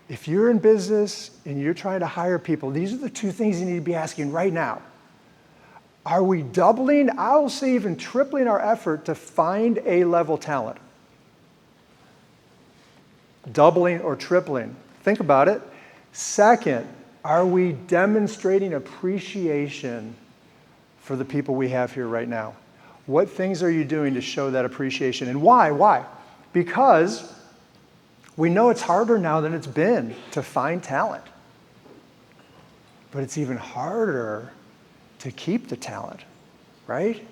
If you're in business and you're trying to hire people, these are the two things you need to be asking right now. Are we doubling, I will say even tripling our effort to find A-level talent? Doubling or tripling. Think about it. Second, are we demonstrating appreciation for the people we have here right now? What things are you doing to show that appreciation? And why? Why? Because we know it's harder now than it's been to find talent. But it's even harder to keep the talent, right?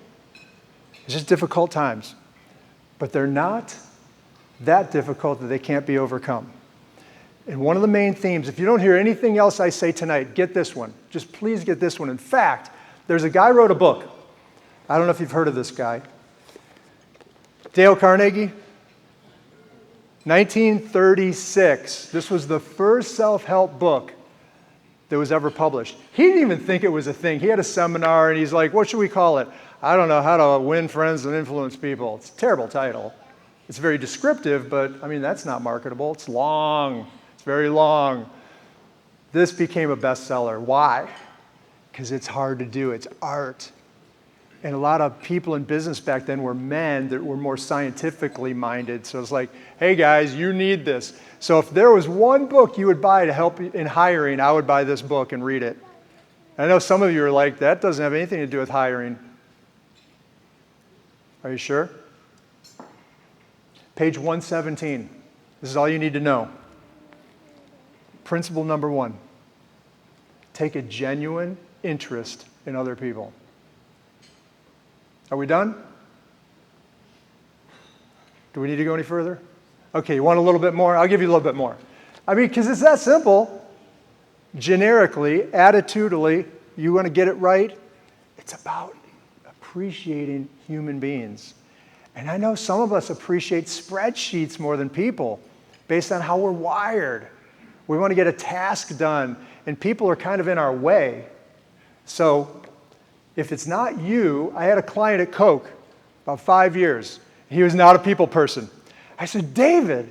It's just difficult times. But they're not that difficult that they can't be overcome. And one of the main themes, if you don't hear anything else I say tonight, get this one. Just please get this one. In fact, there's a guy who wrote a book. I don't know if you've heard of this guy. Dale Carnegie. 1936. This was the first self-help book that was ever published. He didn't even think it was a thing. He had a seminar and he's like, what should we call it? I don't know, how to win friends and influence people. It's a terrible title. It's very descriptive, but I mean, that's not marketable. It's long. It's very long. This became a bestseller. Why? Because it's hard to do. It's art. And a lot of people in business back then were men that were more scientifically minded. So it's like, hey guys, you need this. So if there was one book you would buy to help in hiring, I would buy this book and read it. I know some of you are like, that doesn't have anything to do with hiring. Are you sure? Page 117. This is all you need to know. Principle number 1. Take a genuine interest in other people. Are we done? Do we need to go any further? Okay, you want a little bit more? I'll give you a little bit more. I mean, because it's that simple. Generically, attitudinally, you want to get it right? It's about appreciating human beings. And I know some of us appreciate spreadsheets more than people based on how we're wired. We want to get a task done, and people are kind of in our way. So if it's not you, I had a client at Coke about 5 years. He was not a people person. I said, David,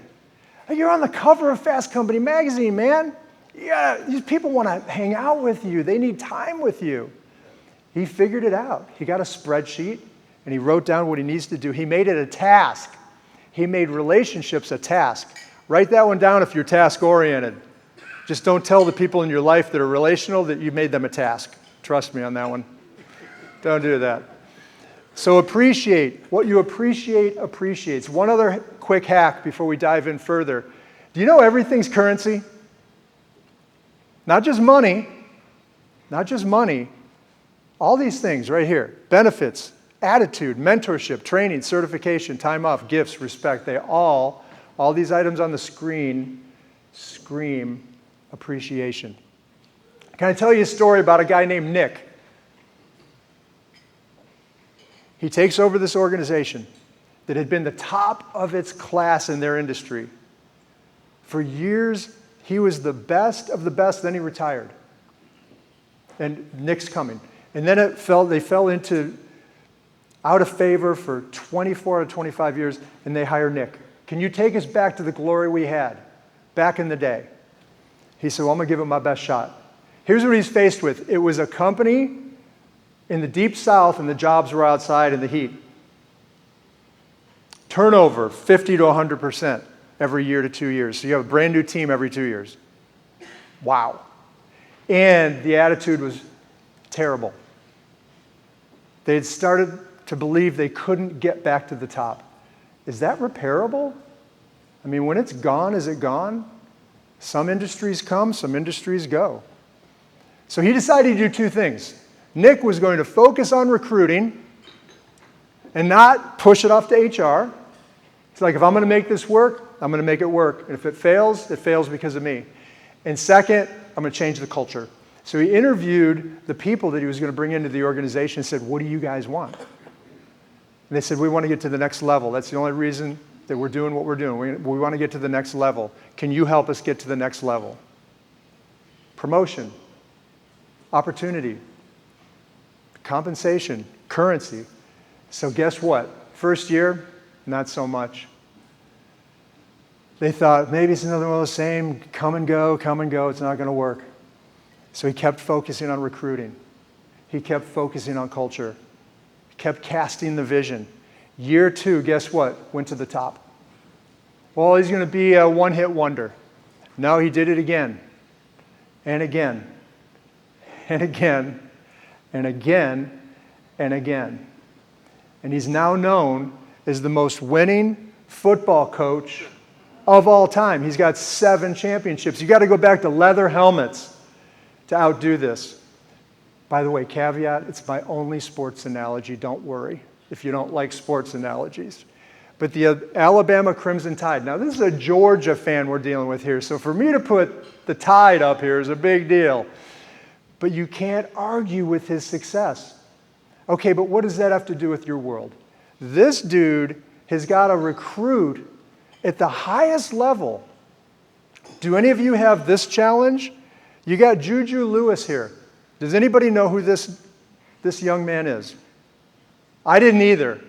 you're on the cover of Fast Company magazine, man. Yeah, these people want to hang out with you. They need time with you. He figured it out. He got a spreadsheet, and he wrote down what he needs to do. He made it a task. He made relationships a task. Write that one down if you're task-oriented. Just don't tell the people in your life that are relational that you made them a task. Trust me on that one. Don't do that. So appreciate. What you appreciate appreciates. One other quick hack before we dive in further. Do you know everything's currency? Not just money. Not just money. All these things right here. Benefits, attitude, mentorship, training, certification, time off, gifts, respect. They all these items on the screen scream appreciation. Can I tell you a story about a guy named Nick? He takes over this organization that had been the top of its class in their industry. For years, he was the best of the best, then he retired. And Nick's coming. And then they fell into out of favor for 24 to 25 years, and they hire Nick. Can you take us back to the glory we had back in the day? He said, well, I'm going to give it my best shot. Here's what he's faced with. It was a company in the deep south, and the jobs were outside in the heat. Turnover, 50 to 100% every year to 2 years. So you have a brand new team every 2 years. Wow. And the attitude was terrible. They had started to believe they couldn't get back to the top. Is that repairable? I mean, when it's gone, is it gone? Some industries come, some industries go. So he decided to do two things. Nick was going to focus on recruiting and not push it off to HR. It's like, if I'm going to make this work, I'm going to make it work. And if it fails because of me. And second, I'm going to change the culture. So he interviewed the people that he was going to bring into the organization and said, what do you guys want? And they said, we want to get to the next level. That's the only reason that we're doing what we're doing. We want to get to the next level. Can you help us get to the next level? Promotion, opportunity, compensation, currency. So guess what? First year, not so much. They thought, maybe it's another one of those same come and go, it's not going to work. So he kept focusing on recruiting. He kept focusing on culture. He kept casting the vision. Year 2, guess what? Went to the top. Well, he's going to be a one-hit wonder. No, he did it again, and again, and again, and again, and again. And he's now known as the most winning football coach of all time. He's got 7 championships. You got to go back to leather helmets to outdo this. By the way, caveat, it's my only sports analogy. Don't worry if you don't like sports analogies. But the Alabama Crimson Tide. Now, this is a Georgia fan we're dealing with here. So for me to put the Tide up here is a big deal. But you can't argue with his success. Okay, but what does that have to do with your world? This dude has got to recruit at the highest level. Do any of you have this challenge? You got Juju Lewis here. Does anybody know who this young man is? I didn't either.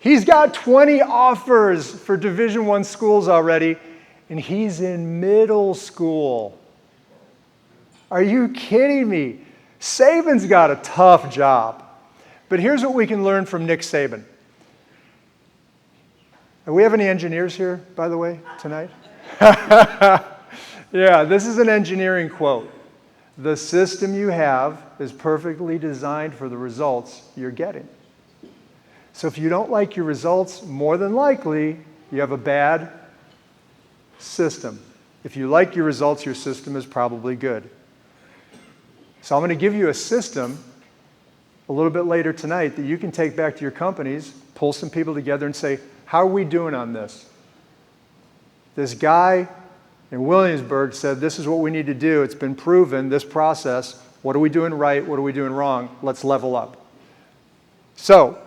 He's got 20 offers for Division I schools already, and he's in middle school. Are you kidding me? Saban's got a tough job. But here's what we can learn from Nick Saban. Do we have any engineers here, by the way, tonight? Yeah, this is an engineering quote. The system you have is perfectly designed for the results you're getting. So if you don't like your results, more than likely, you have a bad system. If you like your results, your system is probably good. So I'm going to give you a system a little bit later tonight that you can take back to your companies, pull some people together and say, how are we doing on this? This guy in Williamsburg said, this is what we need to do. It's been proven, this process. What are we doing right? What are we doing wrong? Let's level up. So,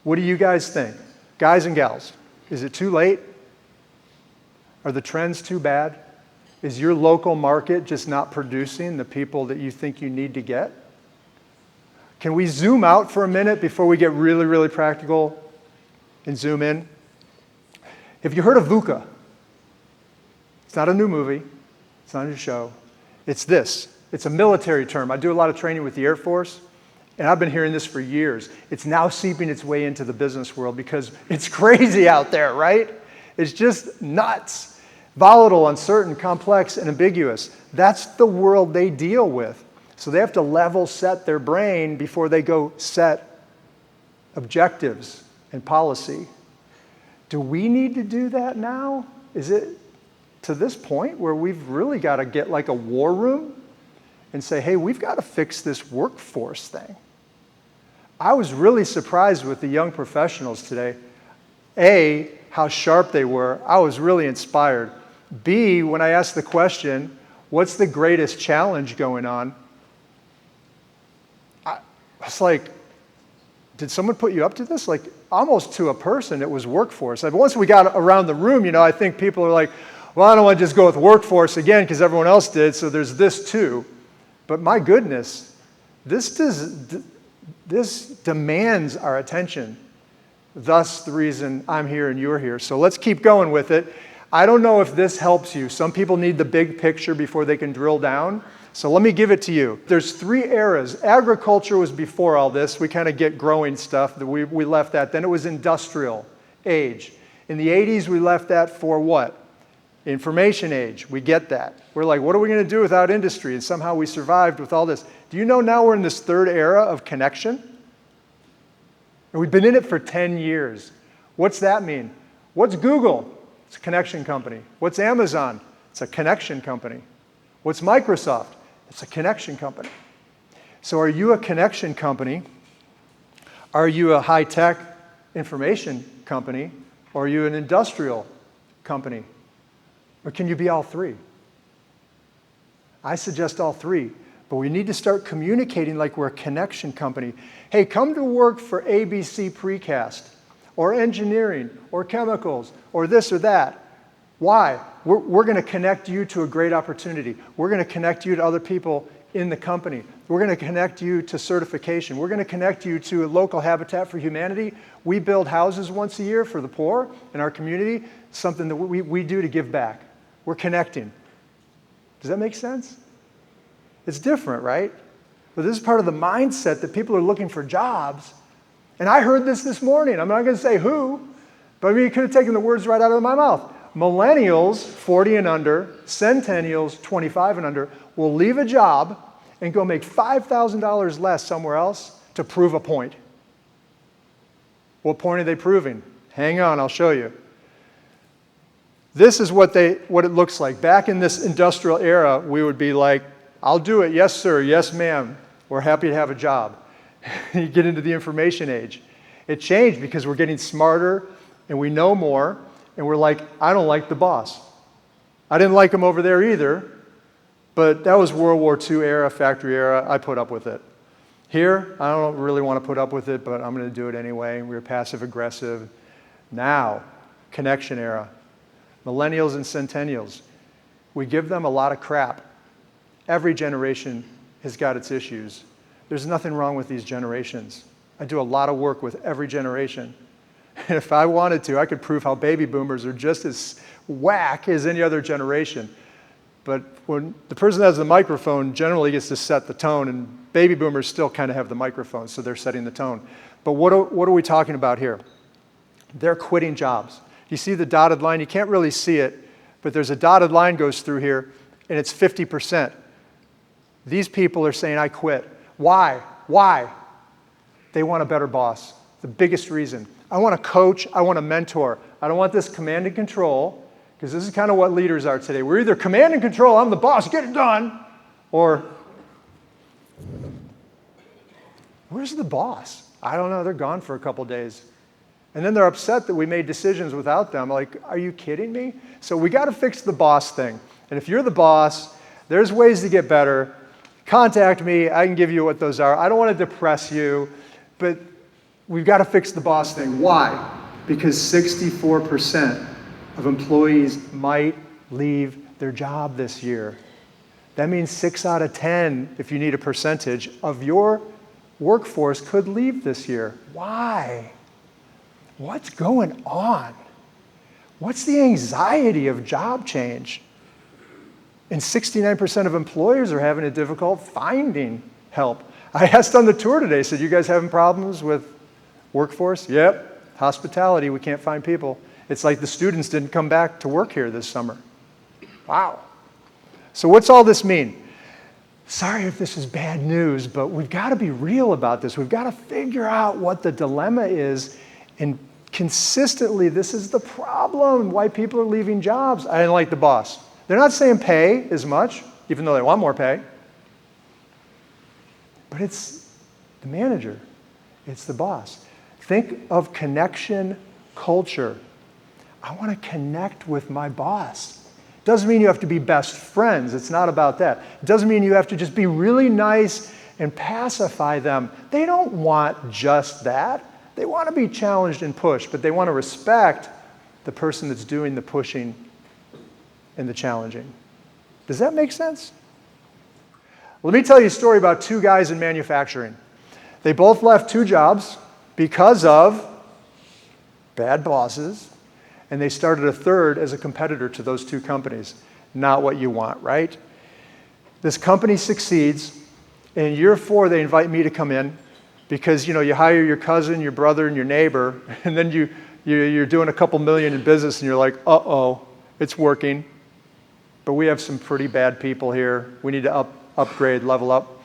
what do you guys think? Guys and gals, is it too late? Are the trends too bad? Is your local market just not producing the people that you think you need to get? Can we zoom out for a minute before we get really, really practical and zoom in? Have you heard of VUCA? It's not a new movie. It's not a new show. It's this. It's a military term. I do a lot of training with the Air Force. And I've been hearing this for years. It's now seeping its way into the business world because it's crazy out there, right? It's just nuts. Volatile, uncertain, complex, and ambiguous. That's the world they deal with. So they have to level set their brain before they go set objectives and policy. Do we need to do that now? Is it to this point where we've really got to get like a war room and say, hey, we've got to fix this workforce thing? I was really surprised with the young professionals today. A, how sharp they were. I was really inspired. B, when I asked the question, what's the greatest challenge going on? I was like, did someone put you up to this? Like, almost to a person, it was workforce. Like, once we got around the room, I think people are like, well, I don't want to just go with workforce again because everyone else did, so there's this too. But my goodness, this demands our attention. Thus, the reason I'm here and you're here. So let's keep going with it. I don't know if this helps you. Some people need the big picture before they can drill down. So let me give it to you. There's 3 eras. Agriculture was before all this. We kind of get growing stuff. We left that. Then it was industrial age. In the 80s, we left that for what? Information age. We get that. We're like, what are we going to do without industry? And somehow we survived with all this. Do you know now we're in this 3rd era of connection? And we've been in it for 10 years. What's that mean? What's Google? It's a connection company. What's Amazon? It's a connection company. What's Microsoft? It's a connection company. So are you a connection company? Are you a high-tech information company? Or are you an industrial company? Or can you be all 3? I suggest all 3. But we need to start communicating like we're a connection company. Hey, come to work for ABC Precast, or engineering, or chemicals, or this or that. Why? We're going to connect you to a great opportunity. We're going to connect you to other people in the company. We're going to connect you to certification. We're going to connect you to a local Habitat for Humanity. We build houses once a year for the poor in our community, something that we do to give back. We're connecting. Does that make sense? It's different, right? But this is part of the mindset that people are looking for jobs. And I heard this morning. I'm not going to say who, but I mean, you could have taken the words right out of my mouth. Millennials, 40 and under, centennials, 25 and under, will leave a job and go make $5,000 less somewhere else to prove a point. What point are they proving? Hang on, I'll show you. This is what it looks like. Back in this industrial era, we would be like, I'll do it, yes sir, yes ma'am. We're happy to have a job. You get into the information age. It changed because we're getting smarter and we know more, and we're like, I don't like the boss. I didn't like him over there either, but that was World War II era, factory era. I put up with it. Here, I don't really want to put up with it, but I'm going to do it anyway. We're passive aggressive. Now, connection era. Millennials and centennials. We give them a lot of crap. Every generation has got its issues. There's nothing wrong with these generations. I do a lot of work with every generation. And if I wanted to, I could prove how baby boomers are just as whack as any other generation. But when the person that has the microphone generally gets to set the tone, and baby boomers still kind of have the microphone, so they're setting the tone. But what are we talking about here? They're quitting jobs. You see the dotted line? You can't really see it, but there's a dotted line goes through here, and it's 50%. These people are saying, I quit. Why? Why? They want a better boss. The biggest reason. I want a coach. I want a mentor. I don't want this command and control, because this is kind of what leaders are today. We're either command and control, I'm the boss, get it done, or where's the boss? I don't know. They're gone for a couple days. And then they're upset that we made decisions without them. Like, are you kidding me? So we got to fix the boss thing. And if you're the boss, there's ways to get better. Contact me. I can give you what those are. I don't want to depress you, but we've got to fix the boss thing. Why? Because 64% of employees might leave their job this year. That means 6 out of 10, if you need a percentage, of your workforce could leave this year. Why? What's going on? What's the anxiety of job change? And 69% of employers are having it difficult finding help. I asked on the tour today, said, you guys having problems with workforce? Yep, hospitality, we can't find people. It's like the students didn't come back to work here this summer. Wow. So what's all this mean? Sorry if this is bad news, but we've got to be real about this. We've got to figure out what the dilemma is, and consistently, this is the problem, why people are leaving jobs. I didn't like the boss. They're not saying pay as much, even though they want more pay. But it's the manager. It's the boss. Think of connection culture. I want to connect with my boss. Doesn't mean you have to be best friends. It's not about that. It doesn't mean you have to just be really nice and pacify them. They don't want just that. They want to be challenged and pushed, but they want to respect the person that's doing the pushing and the challenging. Does that make sense? Let me tell you a story about two guys in manufacturing. They both left two jobs because of bad bosses, and they started a third as a competitor to those two companies. Not what you want, right? This company succeeds. In year 4, they invite me to come in because, you know, you hire your cousin, your brother, and your neighbor, and then you're doing a couple million in business, and you're like, uh-oh, it's working. But we have some pretty bad people here. We need to upgrade, level up.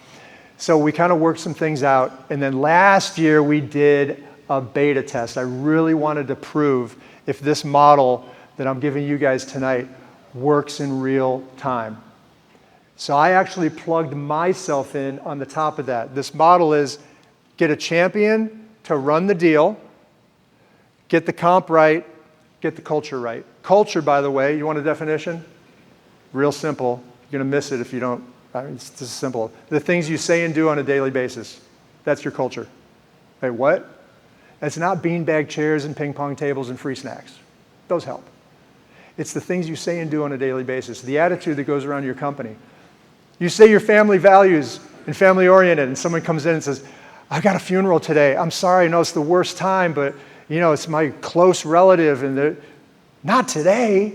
So we kind of worked some things out. And then last year we did a beta test. I really wanted to prove if this model that I'm giving you guys tonight works in real time. So I actually plugged myself in on the top of that. This model is get a champion to run the deal, get the comp right, get the culture right. Culture, by the way, you want a definition? Real simple. You're going to miss it if you don't. I mean, it's just simple. The things you say and do on a daily basis. That's your culture. Hey, what? It's not beanbag chairs and ping pong tables and free snacks. Those help. It's the things you say and do on a daily basis. The attitude that goes around your company. You say your family values and family oriented, and someone comes in and says, I got a funeral today. I'm sorry, I know it's the worst time, but it's my close relative, and not today.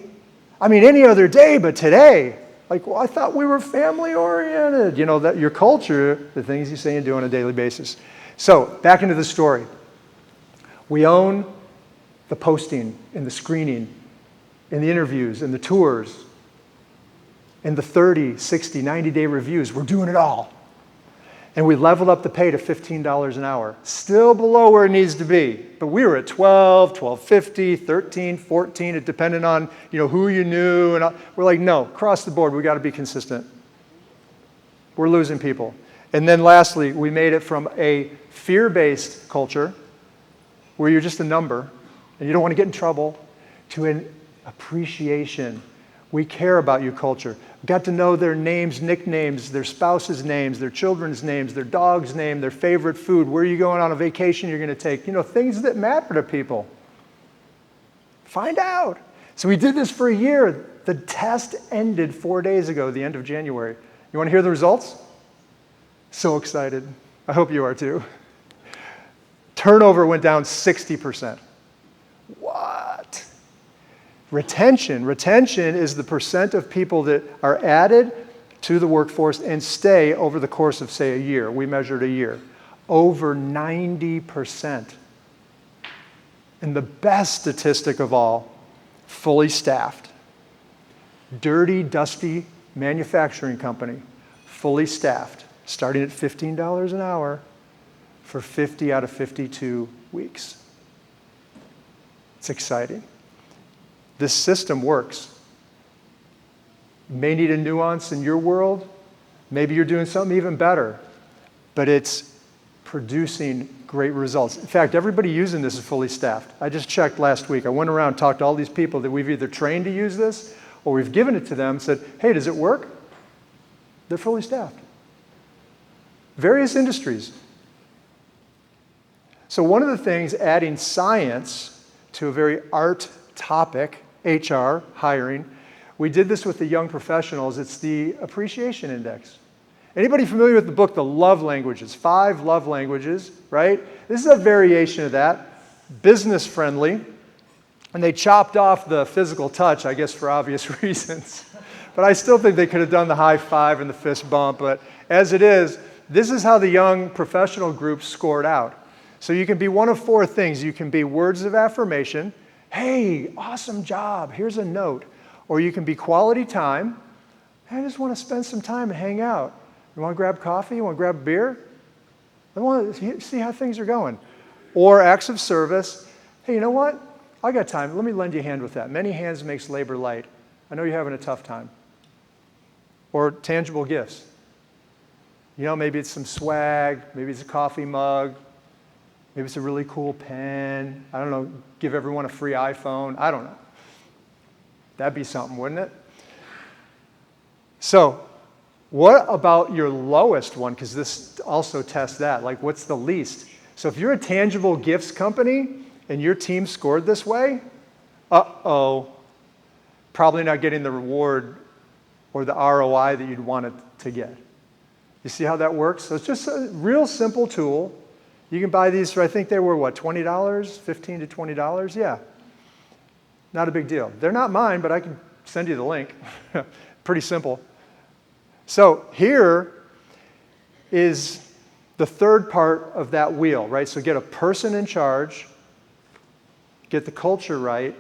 I mean, any other day, but today. Like, well, I thought we were family oriented. That your culture, the things you say and do on a daily basis. So, back into the story. We own the posting and the screening and the interviews and the tours and the 30, 60, 90-day reviews. We're doing it all. And we leveled up the pay to $15 an hour. Still below where it needs to be. But we were at 12, $12.50, 13, 14. It depended on who you knew. And we're like, no, across the board, we got to be consistent. We're losing people. And then lastly, we made it from a fear-based culture where you're just a number and you don't want to get in trouble to an appreciation. We care about you culture. Got to know their names, nicknames, their spouses' names, their children's names, their dog's name, their favorite food, where are you going on a vacation you're going to take, things that matter to people. Find out. So we did this for a year. The test ended 4 days ago, the end of January. You want to hear the results? So excited. I hope you are too. Turnover went down 60%. What? Retention is the percent of people that are added to the workforce and stay over the course of, say, a year. We measured a year. Over 90%. And the best statistic of all, fully staffed. Dirty, dusty manufacturing company, fully staffed, starting at $15 an hour for 50 out of 52 weeks. It's exciting. This system works. You may need a nuance in your world. Maybe you're doing something even better, but it's producing great results. In fact, everybody using this is fully staffed. I just checked last week. I went around and talked to all these people that we've either trained to use this or we've given it to them and said, hey, does it work? They're fully staffed. Various industries. So one of the things, adding science to a very art topic, HR, hiring, we did this with the young professionals. It's the appreciation index. Anybody familiar with the book, The Love Languages? 5 love languages, right? This is a variation of that, business friendly. And they chopped off the physical touch, I guess for obvious reasons. But I still think they could have done the high five and the fist bump. But as it is, this is how the young professional group scored out. So you can be one of 4 things. You can be words of affirmation. Hey, awesome job, here's a note. Or you can be quality time. I just want to spend some time and hang out. You want to grab coffee? You want to grab a beer? I want to see how things are going. Or acts of service. Hey, you know what? I got time. Let me lend you a hand with that. Many hands makes labor light. I know you're having a tough time. Or tangible gifts. Maybe it's some swag. Maybe it's a coffee mug. Maybe it's a really cool pen. I don't know, give everyone a free iPhone. I don't know. That'd be something, wouldn't it? So, what about your lowest one? Because this also tests that. Like, what's the least? So if you're a tangible gifts company and your team scored this way, probably not getting the reward or the ROI that you'd want it to get. You see how that works? So it's just a real simple tool. You can buy these for, I think they were, what, $20? $15 to $20? Yeah. Not a big deal. They're not mine, but I can send you the link. Pretty simple. So here is the third part of that wheel, right? So get a person in charge, get the culture right,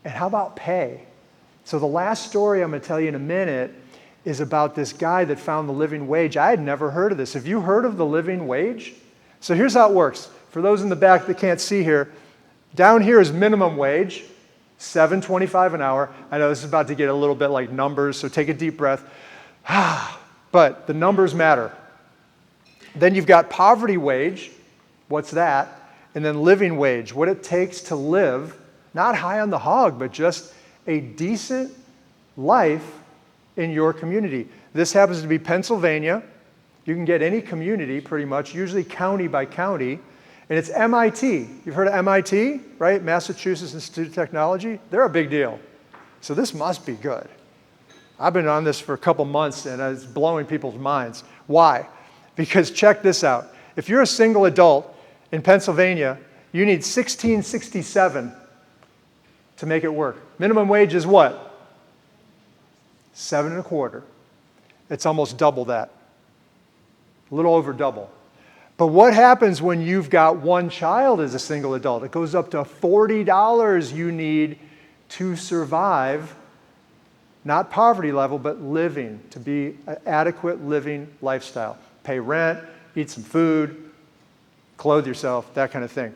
and how about pay? So the last story I'm going to tell you in a minute is about this guy that found the living wage. I had never heard of this. Have you heard of the living wage? So here's how it works. For those in the back that can't see here, down here is minimum wage, $7.25 an hour. I know this is about to get a little bit like numbers, so take a deep breath. But the numbers matter. Then you've got poverty wage. What's that? And then living wage, what it takes to live, not high on the hog, but just a decent life in your community. This happens to be Pennsylvania. You can get any community pretty much, usually county by county, and it's MIT. You've heard of MIT, right? Massachusetts Institute of Technology. They're a big deal. So this must be good. I've been on this for a couple months and it's blowing people's minds. Why? Because check this out. If you're a single adult in Pennsylvania, you need $16.67 to make it work. Minimum wage is what? $7.25. It's almost double that. A little over double. But what happens when you've got one child as a single adult? It goes up to $40 you need to survive, not poverty level, but living, to be an adequate living lifestyle. Pay rent, eat some food, clothe yourself, that kind of thing.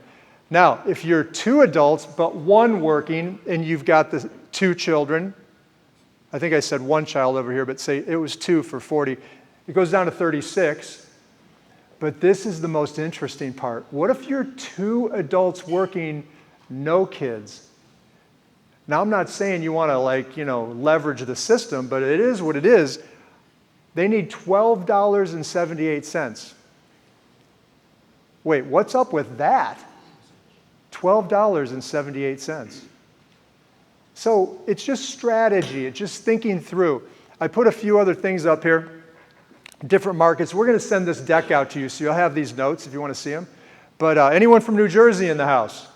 Now, if you're two adults, but one working, and you've got the two children, I think I said one child over here, but say it was two for 40, it goes down to 36. But this is the most interesting part. What if you're two adults working, no kids? Now, I'm not saying you want to leverage the system, but it is what it is. They need $12.78. Wait, what's up with that? $12.78. So it's just strategy. It's just thinking through. I put a few other things up here, different markets. We're going to send this deck out to you, so you'll have these notes if you want to see them. But anyone from New Jersey in the house?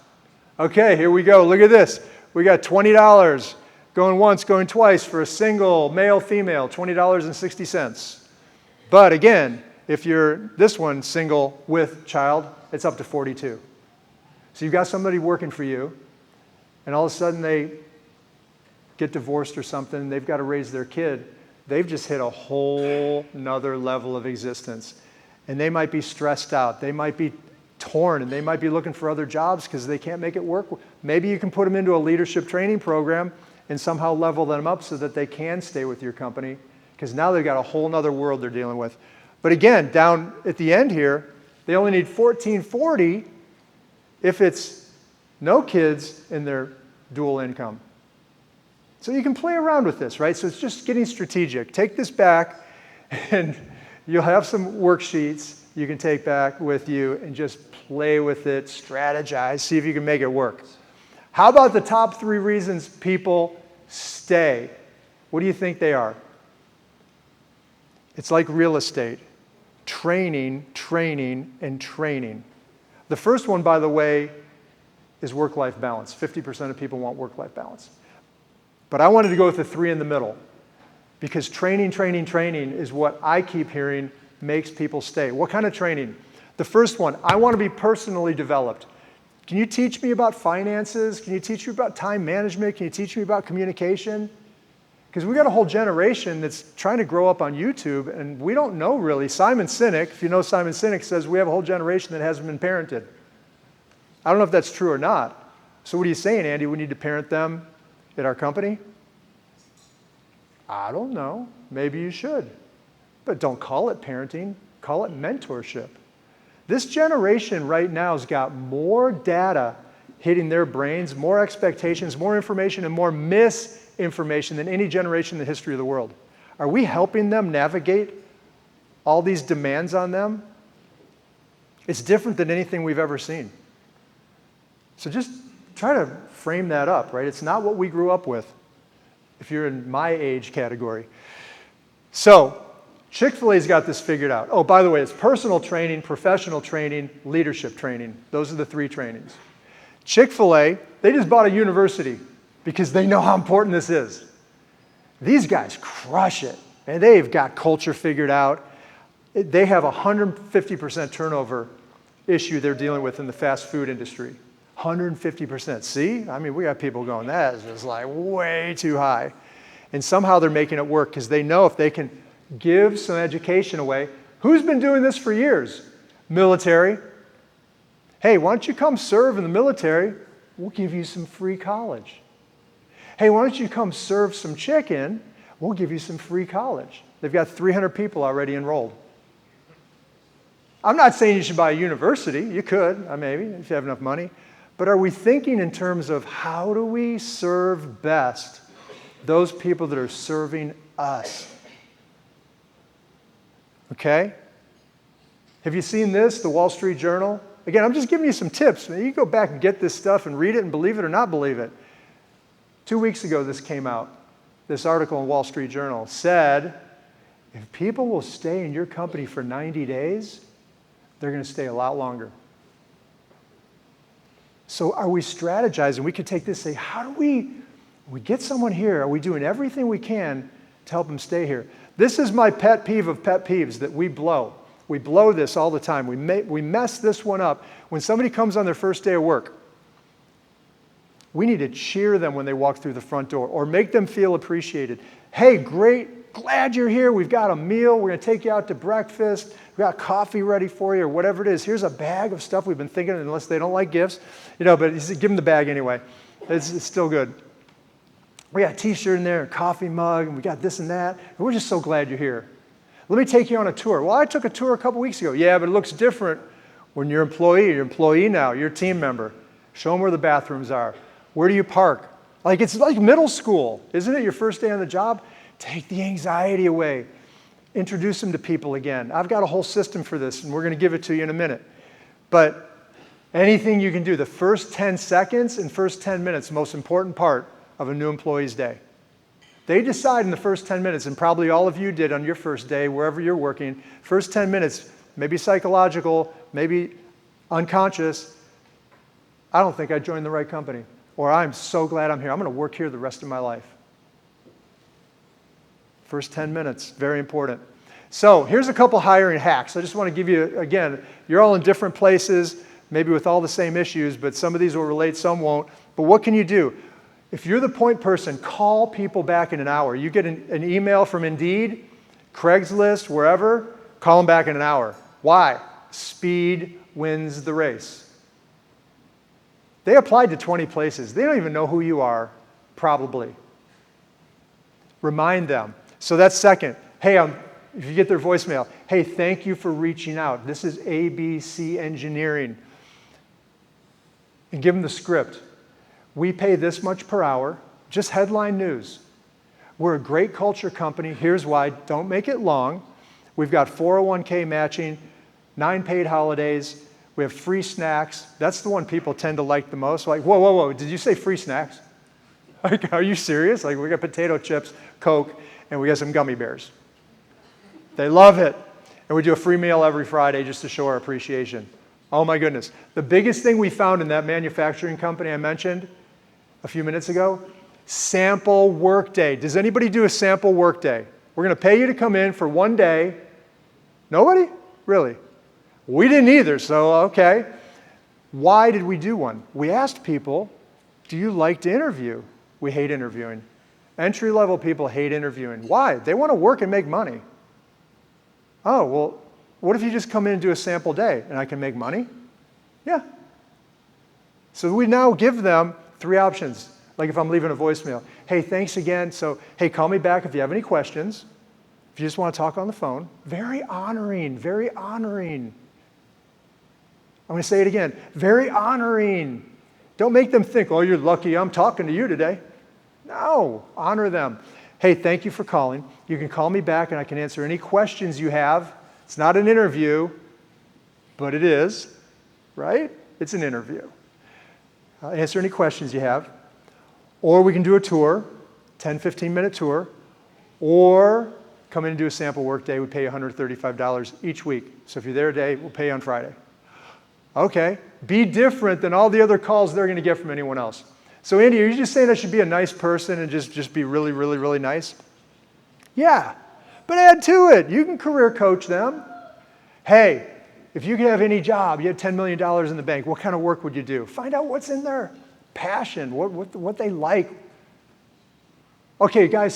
Okay, here we go. Look at this. We got $20 going once, going twice for a single male, female, $20.60. But again, if you're this one, single with child, it's up to $42. So you've got somebody working for you, and all of a sudden they get divorced or something, they've got to raise their kid. They've just hit a whole nother level of existence. And they might be stressed out. They might be torn, and they might be looking for other jobs because they can't make it work. Maybe you can put them into a leadership training program and somehow level them up so that they can stay with your company, because now they've got a whole nother world they're dealing with. But again, down at the end here, they only need $14.40 if it's no kids in their dual income. So you can play around with this, right? So it's just getting strategic. Take this back, and you'll have some worksheets you can take back with you and just play with it, strategize, see if you can make it work. How about the top 3 reasons people stay? What do you think they are? It's like real estate. Training, training, and training. The first one, by the way, is work-life balance. 50% of people want work-life balance. But I wanted to go with the 3 in the middle, because training, training, training is what I keep hearing makes people stay. What kind of training? The first one, I want to be personally developed. Can you teach me about finances? Can you teach me about time management? Can you teach me about communication? Because we got a whole generation that's trying to grow up on YouTube, and we don't know really. Simon Sinek, if you know Simon Sinek, says we have a whole generation that hasn't been parented. I don't know if that's true or not. So what are you saying, Andy? We need to parent them at our company? I don't know. Maybe you should. But don't call it parenting. Call it mentorship. This generation right now has got more data hitting their brains, more expectations, more information, and more misinformation than any generation in the history of the world. Are we helping them navigate all these demands on them? It's different than anything we've ever seen. So just try to frame that up, right? It's not what we grew up with, if you're in my age category. So Chick-fil-A's got this figured out. Oh, by the way, it's personal training, professional training, leadership training. Those are the 3 trainings. Chick-fil-A, they just bought a university because they know how important this is. These guys crush it, and they've got culture figured out. They have a 150% turnover issue they're dealing with in the fast food industry. 150%. See? I mean, we got people going, that is just like way too high. And somehow they're making it work because they know if they can give some education away. Who's been doing this for years? Military. Hey, why don't you come serve in the military? We'll give you some free college. Hey, why don't you come serve some chicken? We'll give you some free college. They've got 300 people already enrolled. I'm not saying you should buy a university. You could, maybe, if you have enough money. But are we thinking in terms of how do we serve best those people that are serving us? Okay? Have you seen this, the Wall Street Journal? Again, I'm just giving you some tips. You can go back and get this stuff and read it and believe it or not believe it. 2 weeks ago, this came out. this article in Wall Street Journal said, if people will stay in your company for 90 days, they're going to stay a lot longer. So are we strategizing? We could take this and say, how do we get someone here? Are we doing everything we can to help them stay here? This is my pet peeve of pet peeves that we blow. We blow this all the time. We mess this one up. When somebody comes on their first day of work, we need to cheer them when they walk through the front door or make them feel appreciated. Hey, great, glad you're here. We've got a meal. We're going to take you out to breakfast. We've got coffee ready for you or whatever it is. Here's a bag of stuff we've been thinking, unless they don't like gifts, but give them the bag anyway. It's still good. We got a t-shirt in there, a coffee mug, and we got this and that. And we're just so glad you're here. Let me take you on a tour. Well, I took a tour a couple weeks ago. Yeah, but it looks different when you're an employee now, you're a team member. Show them where the bathrooms are. Where do you park? It's like middle school, isn't it? Your first day on the job? Take the anxiety away. Introduce them to people again. I've got a whole system for this, and we're going to give it to you in a minute. But anything you can do, the first 10 seconds and first 10 minutes, the most important part of a new employee's day. They decide in the first 10 minutes, and probably all of you did on your first day, wherever you're working, first 10 minutes, maybe psychological, maybe unconscious, I don't think I joined the right company. Or I'm so glad I'm here. I'm going to work here the rest of my life. First 10 minutes, very important. So here's a couple hiring hacks. I just want to give you, again, you're all in different places, maybe with all the same issues, but some of these will relate, some won't. But what can you do? If you're the point person, call people back in an hour. You get an email from Indeed, Craigslist, wherever, call them back in an hour. Why? Speed wins the race. They applied to 20 places. They don't even know who you are, probably. Remind them. So that's second. Hey, if you get their voicemail, hey, thank you for reaching out. This is ABC Engineering. And give them the script. We pay this much per hour, just headline news. We're a great culture company. Here's why. Don't make it long. We've got 401k matching, 9 paid holidays. We have free snacks. That's the one people tend to like the most. Like, whoa, whoa, whoa, did you say free snacks? Are you serious? We got potato chips, Coke, and we got some gummy bears. They love it. And we do a free meal every Friday just to show our appreciation. Oh my goodness. The biggest thing we found in that manufacturing company I mentioned a few minutes ago, sample workday. Does anybody do a sample workday? We're going to pay you to come in for one day. Nobody? Really? We didn't either, so okay. Why did we do one? We asked people, do you like to interview? We hate interviewing. Entry-level people hate interviewing. Why? They want to work and make money. Oh, well, what if you just come in and do a sample day and I can make money? Yeah. So we now give them 3 options. Like if I'm leaving a voicemail, hey, thanks again. So, hey, call me back if you have any questions. If you just want to talk on the phone. Very honoring, very honoring. I'm going to say it again. Very honoring. Don't make them think, oh, you're lucky I'm talking to you today. No, honor them. Hey, thank you for calling. You can call me back and I can answer any questions you have. It's not an interview, but it is, right? It's an interview. Answer any questions you have. Or we can do a tour, 10, 15-minute tour. Or come in and do a sample work day. We pay you $135 each week. So if you're there a day, we'll pay you on Friday. Okay, be different than all the other calls they're going to get from anyone else. So Andy, are you just saying I should be a nice person and just be really, really, really nice? Yeah, but add to it. You can career coach them. Hey, if you could have any job, you had $10 million in the bank, what kind of work would you do? Find out what's in their passion, what they like. Okay, a guy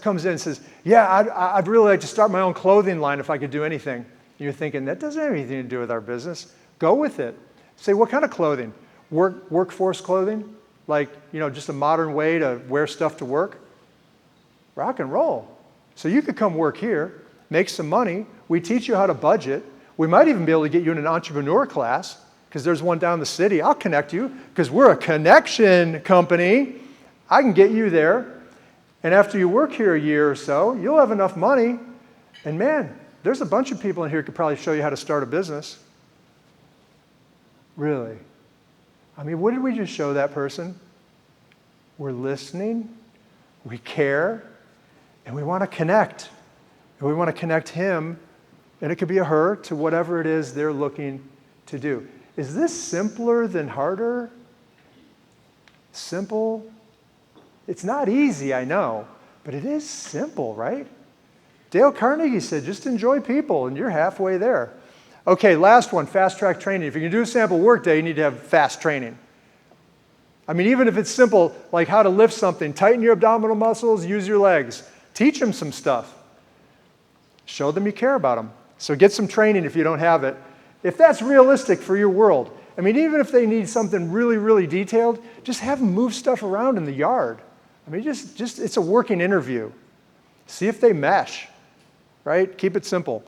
comes in and says, yeah, I'd really like to start my own clothing line if I could do anything. And you're thinking, that doesn't have anything to do with our business. Go with it. Say, what kind of clothing? Workforce clothing? Like, just a modern way to wear stuff to work? Rock and roll. So you could come work here, make some money. We teach you how to budget. We might even be able to get you in an entrepreneur class because there's one down the city. I'll connect you because we're a connection company. I can get you there. And after you work here a year or so, you'll have enough money. And man, there's a bunch of people in here who could probably show you how to start a business. Really? I mean, what did we just show that person? We're listening. We care. And we want to connect. And we want to connect him, and it could be a her, to whatever it is they're looking to do. Is this simpler than harder? Simple? It's not easy, I know, but it is simple, right? Dale Carnegie said, just enjoy people, and you're halfway there. Okay, last one, fast track training. If you're going to do a sample workday, you need to have fast training. I mean, even if it's simple, like how to lift something, tighten your abdominal muscles, use your legs. Teach them some stuff. Show them you care about them. So get some training if you don't have it. If that's realistic for your world, I mean, even if they need something really, really detailed, just have them move stuff around in the yard. I mean, just it's a working interview. See if they mesh, right? Keep it simple.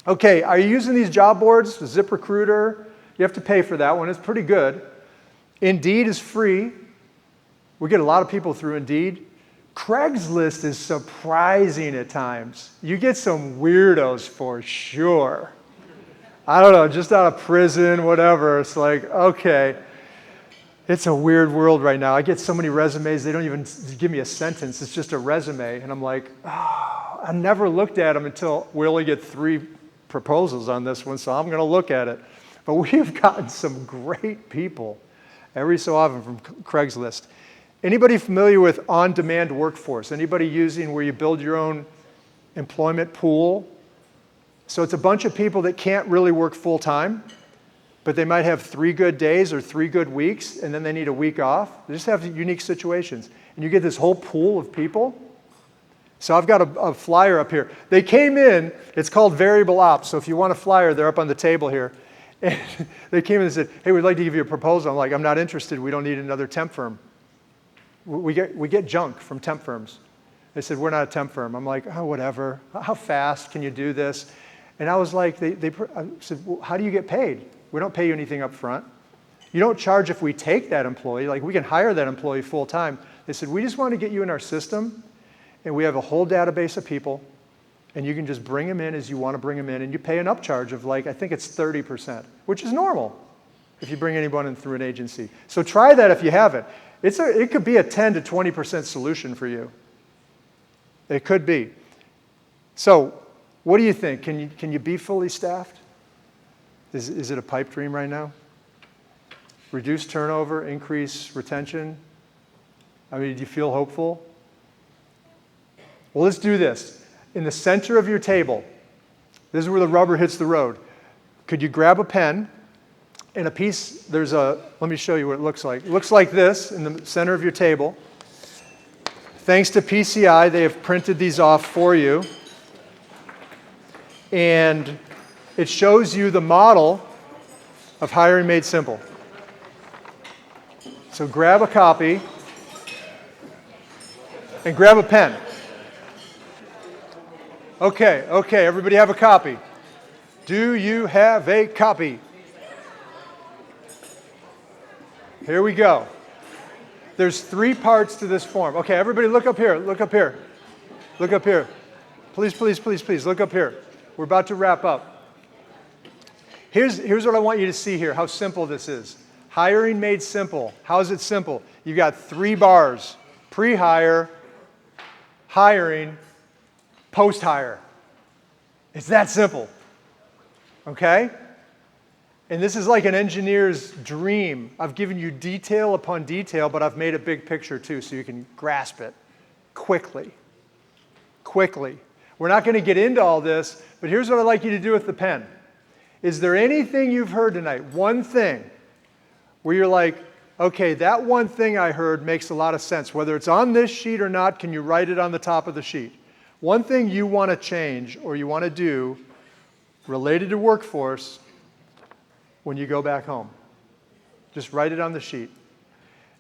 Okay, are you using these job boards? ZipRecruiter, you have to pay for that one. It's pretty good. Indeed is free. We get a lot of people through Indeed. Craigslist is surprising at times. You get some weirdos for sure. I don't know, just out of prison, whatever. It's like, okay. It's a weird world right now. I get so many resumes, they don't even give me a sentence. It's just a resume. And I'm like, oh, I never looked at them until we only get 3 proposals on this one, so I'm going to look at it. But we've gotten some great people every so often from Craigslist. Anybody familiar with on-demand workforce? Anybody using where you build your own employment pool? So it's a bunch of people that can't really work full-time, but they might have 3 good days or 3 good weeks, and then they need a week off. They just have unique situations. And you get this whole pool of people. So I've got a flyer up here. They came in, it's called Variable Ops. So if you want a flyer, they're up on the table here. And they came in and said, hey, we'd like to give you a proposal. I'm like, I'm not interested. We don't need another temp firm. We get junk from temp firms. They said, we're not a temp firm. I'm like, oh, whatever. How fast can you do this? And I was like, I said, well, how do you get paid? We don't pay you anything up front. You don't charge if we take that employee. Like, we can hire that employee full time. They said, we just want to get you in our system, and we have a whole database of people, and you can just bring them in as you want to bring them in, and you pay an upcharge of, like, I think it's 30%, which is normal if you bring anyone in through an agency. So try that if you haven't. It could be a 10 to 20% solution for you. It could be. So what do you think? Can you be fully staffed? Is it a pipe dream right now? Reduce turnover, increase retention? I mean, do you feel hopeful? Well, let's do this. In the center of your table, this is where the rubber hits the road. Could you grab a pen and a piece, let me show you what it looks like. It looks like this in the center of your table. Thanks to PCI, they have printed these off for you. And it shows you the model of Hiring Made Simple. So grab a copy and grab a pen. Okay, everybody have a copy. Do you have a copy? Here we go. There's 3 parts to this form. Okay, everybody look up here, look up here. Look up here. Please, please, please, please, look up here. We're about to wrap up. Here's what I want you to see here, how simple this is. Hiring Made Simple. How is it simple? You've got 3 bars. Pre-hire, hiring, post-hire. It's that simple. Okay? And this is like an engineer's dream. I've given you detail upon detail, but I've made a big picture too, so you can grasp it quickly. Quickly. We're not going to get into all this, but here's what I'd like you to do with the pen. Is there anything you've heard tonight, one thing, where you're like, okay, that one thing I heard makes a lot of sense. Whether it's on this sheet or not, can you write it on the top of the sheet? One thing you want to change or you want to do related to workforce when you go back home. Just write it on the sheet.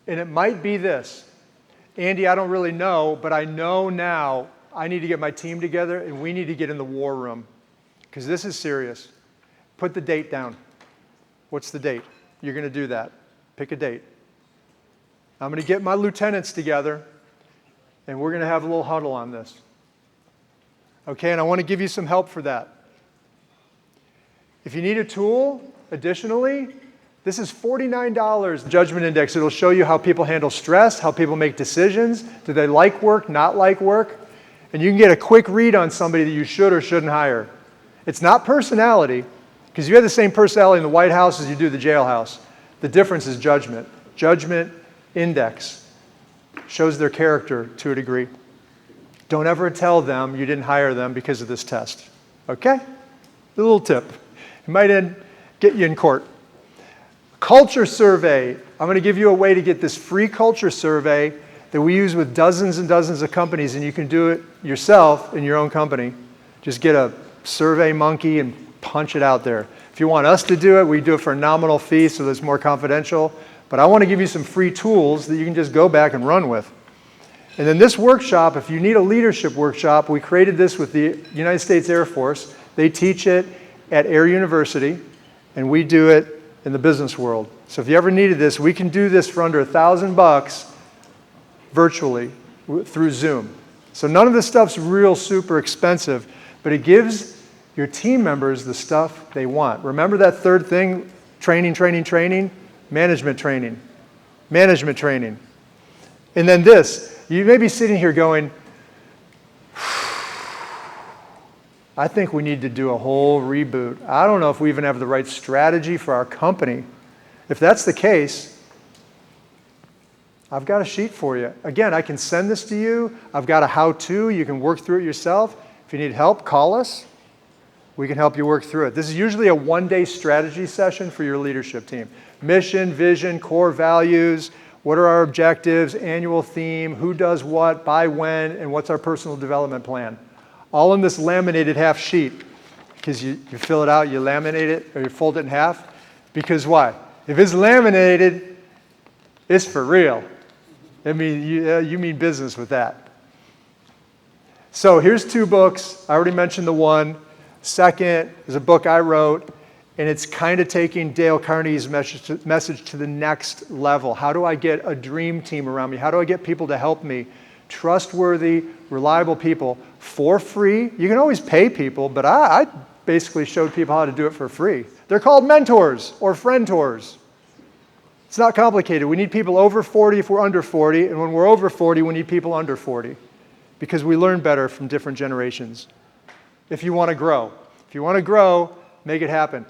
And it might be this. Andy, I don't really know, but I know now I need to get my team together and we need to get in the war room because this is serious. Put the date down. What's the date? You're going to do that. Pick a date. I'm going to get my lieutenants together and we're going to have a little huddle on this. Okay, and I want to give you some help for that. If you need a tool, additionally, this is $49 Judgment Index. It'll show you how people handle stress, how people make decisions. Do they like work, not like work? and you can get a quick read on somebody that you should or shouldn't hire. It's not personality, because you have the same personality in the White House as you do the jailhouse. The difference is judgment. Judgment index shows their character to a degree. Don't ever tell them you didn't hire them because of this test. Okay? A little tip. It might get you in court. Culture survey. I'm going to give you a way to get this free culture survey that we use with dozens and dozens of companies, and you can do it yourself in your own company. Just get a Survey Monkey and punch it out there. If you want us to do it, we do it for a nominal fee, so that's more confidential. But I want to give you some free tools that you can just go back and run with. And then this workshop, if you need a leadership workshop, we created this with the United States Air Force. They teach it at Air University, and we do it in the business world. So if you ever needed this, we can do this for under $1,000 virtually through Zoom. So none of this stuff's real super expensive, but it gives your team members the stuff they want. Remember that third thing, training, training, training? Management training. Management training. And then this. You may be sitting here going, I think we need to do a whole reboot. I don't know if we even have the right strategy for our company. If that's the case, I've got a sheet for you. Again, I can send this to you. I've got a how-to. You can work through it yourself. If you need help, call us. We can help you work through it. This is usually a one-day strategy session for your leadership team. Mission, vision, core values. What are our objectives, annual theme, who does what, by when, and what's our personal development plan? All in this laminated half sheet. Because you fill it out, you laminate it, or you fold it in half. Because why? If it's laminated, it's for real. I mean, you mean business with that. So here's 2 books. I already mentioned the one. Second is a book I wrote. And it's kind of taking Dale Carnegie's message to the next level. How do I get a dream team around me? How do I get people to help me? Trustworthy, reliable people for free. You can always pay people, but I basically showed people how to do it for free. They're called mentors or friend-tors. It's not complicated. We need people over 40 if we're under 40, and when we're over 40, we need people under 40 because we learn better from different generations. If you want to grow. If you want to grow, make it happen.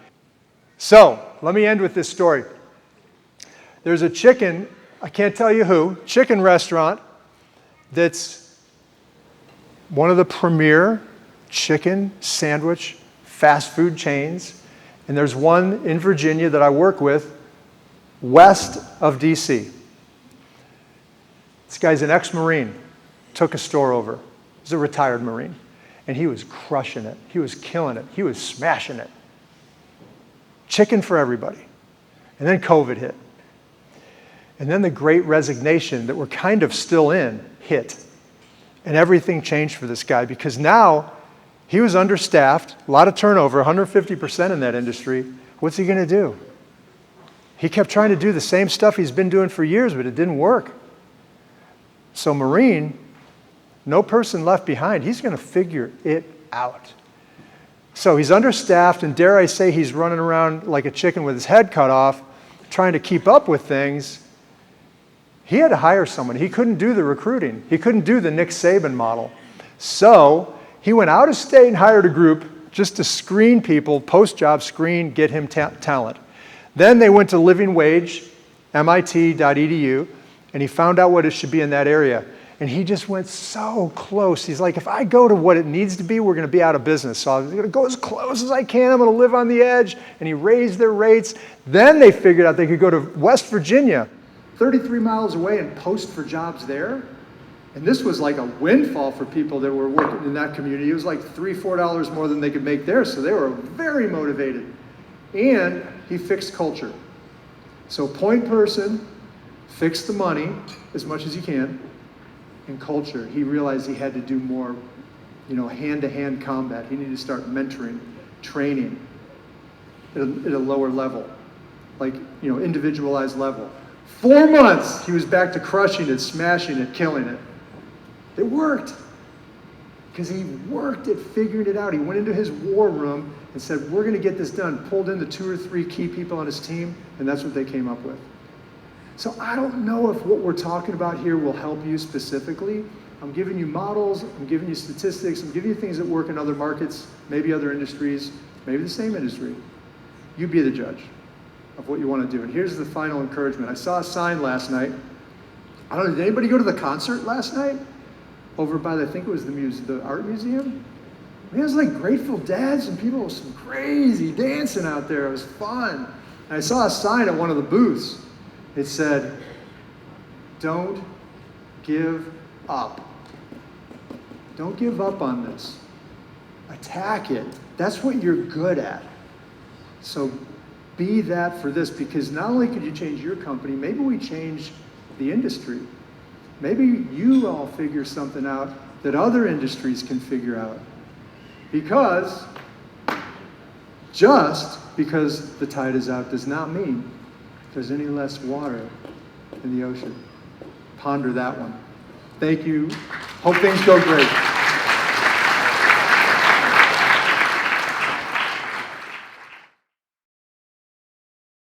So, let me end with this story. There's a chicken, I can't tell you who, chicken restaurant that's one of the premier chicken sandwich fast food chains. And there's one in Virginia that I work with west of DC. This guy's an ex-Marine, took a store over. He's a retired Marine. And he was crushing it. He was killing it. He was smashing it. Chicken for everybody. And then COVID hit. And then the Great Resignation that we're kind of still in hit. And everything changed for this guy because now he was understaffed, a lot of turnover, 150% in that industry. What's he going to do? He kept trying to do the same stuff he's been doing for years, but it didn't work. So Marine, no person left behind. He's going to figure it out. So he's understaffed, and dare I say he's running around like a chicken with his head cut off, trying to keep up with things. He had to hire someone. He couldn't do the recruiting. He couldn't do the Nick Saban model. So he went out of state and hired a group just to screen people, post-job screen, get him talent. Then they went to Living Wage, MIT.edu, and he found out what it should be in that area. And he just went so close. He's like, if I go to what it needs to be, we're going to be out of business. So I'm going to go as close as I can. I'm going to live on the edge. And he raised their rates. Then they figured out they could go to West Virginia, 33 miles away, and post for jobs there. And this was like a windfall for people that were working in that community. It was like $3, $4 more than they could make there. So they were very motivated. And he fixed culture. So point person, fix the money as much as you can. And culture, he realized he had to do more, hand-to-hand combat. He needed to start mentoring, training at a lower level, like, individualized level. 4 months, he was back to crushing it, smashing it, killing it. It worked because he worked at figuring it out. He went into his war room and said, we're going to get this done. Pulled in the 2 or 3 key people on his team, and that's what they came up with. So I don't know if what we're talking about here will help you specifically, I'm giving you models, I'm giving you statistics, I'm giving you things that work in other markets, maybe other industries, maybe the same industry. You be the judge of what you want to do. And here's the final encouragement. I saw a sign last night. I don't know, did anybody go to the concert last night? Over by, I think it was the art museum? Man, it was like Grateful Dead and people with some crazy dancing out there. It was fun. And I saw a sign at one of the booths. It said, "Don't give up. Don't give up on this. Attack it. That's what you're good at. So be that for this, because not only could you change your company, maybe we change the industry. Maybe you all figure something out that other industries can figure out. Because just because the tide is out does not mean there's any less water in the ocean. Ponder that one. Thank you. Hope things go great.